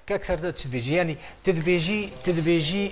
كاكسر تدبيجي يعني تدبيجي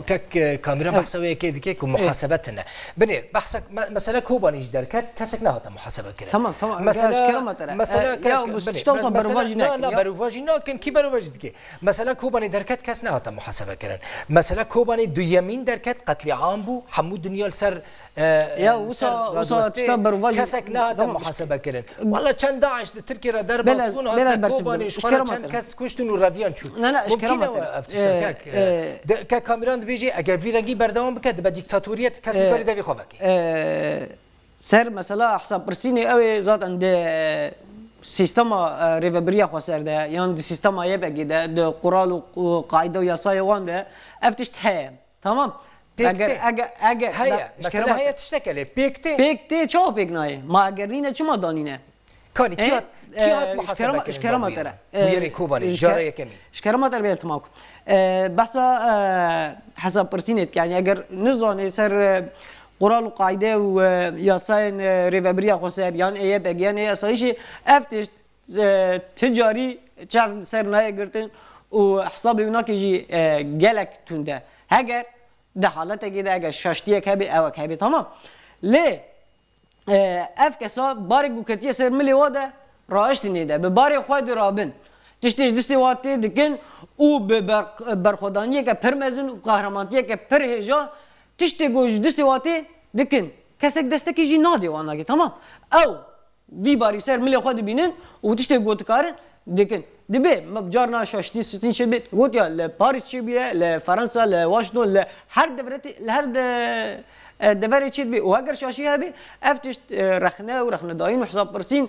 كاك كاميرا بحثوا كيك ومحاسبتنا بنير بحثك مسألة كوبانيش دركات كاسك نهاتا محاسبة كده تمام مسألة يا مستوصل برواجنا لا برواجنا كن كي برواج دكي مسألة كوباني دركات كاس نهاتا محاسبة كده مسألة كوباني دو يمين دركات قتل عام بو حمود دنيا سر يا وصا تستبر واجد كاسك نهاتا محاسبة كده والله كان داعش تركي را درب اصفون هذا كوباني شخرا كان كاس كشتون ورافيان شو لا كاك كاميران بيجي اگر في رنگي بردوام بكد بديكتاتورية كاس كاري دافي خوفك سر مثلا حساب برسيني قوي زاد عند سيستما ريفابريا خسر ده يعني دي سيستما يبقى ده قرال وقاعده ويساي وان ده افتشت هي تمام اگر هيا مثلا هي تشتكي بيكتي شو بيكناي ما اگرينه شو ما دانينه كاني كيات محاسبه اشكرما ترى ويري كوباني جاريه كمي اشكرما ترى بيت معكم بس حسب برسينت يعني اگر نزون سر قرال وقاعده وياساين ريفابريا خسر يعني ايه بقى يعني اساسي افتش تجاري شاف سر ناي قرتن وحسابي هناك يجي جالك تونده اگر ده حالته كده اگر شاشتيك هبي اوك هبي تمام ليه اف كسا بارك بوكتيه سر ملي وده راشتني ده بباري خود رابن تشتيش دستي واتي دكن او برخدانيه که پرمزن و قهرمانتيه که پرهجا تشتي گوش دستي واتي دكن كسك دستك يجي نادي وانا تمام او في باري سر ملي خود بينن و تشتي گوت كارن دكن دبي مبجارنا شاشتي ستين شبي قلت يا لباريس شبيه لفرنسا لواشنطن لهر دفرتي لهر دفرت شيء بي وهاجر شاشيها بي افتش رخنا ورخنا داين وحساب برسين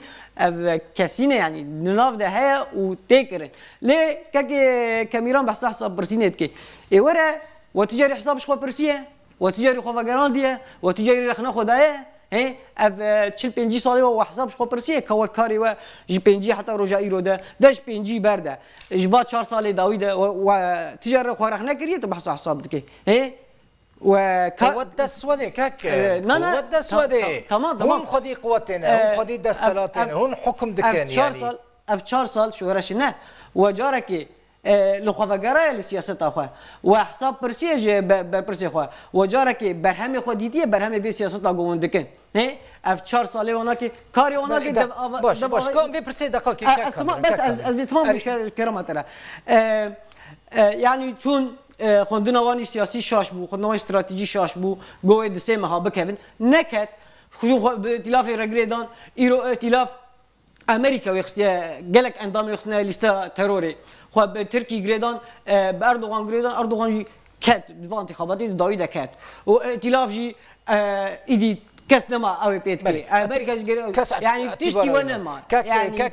كاسينه يعني نلاف ده هي وتيكرن ليه كاكي كاميران بحث حساب برسينت كي اي ورا وتجاري حساب شخو برسيه وتجاري خو فاغرانديه وتجاري رخنا خدايه هي اف تشيل بنجي صالي وحساب شخو برسيه كور كاري و جي بنجي حتى رجائيرو ده داش بنجي برده جوا 4 سال داويده وتجاري خو رخنا كريت بحث حساب دكي هي قوة السوداء كاك قوة السوداء تمام هم خدي قوتنا هم خدي دستلاتنا هم حكم دكان يعني اف 4 سال شو رشنا وجارك لخوفجرا السياسة أخوة وحساب برسيج برسي أخوة وجارك برهم خديتي برهم في سياسة أقوون دكان هي اف 4 سال هناك كاري هناك باش كم في برسي دقائق بس از تمام مش كلام ترى يعني شون خوندنا وانی سیاسی شاش بو خوندنا وانی استراتژی شاش بو گوی دسته مها بکن نکت خو ائتلاف رگریدان ایرو ائتلاف امریکا ويخستيا جالك اندام يخصنا لستا تروري خو تركي جريدان باردوغان جريدان اردوغان جي كات دفان انتخاباتي داويدا كات وائتلاف جي ايدي كاس نما او بيت امريكا يعني تشتي ونما يعني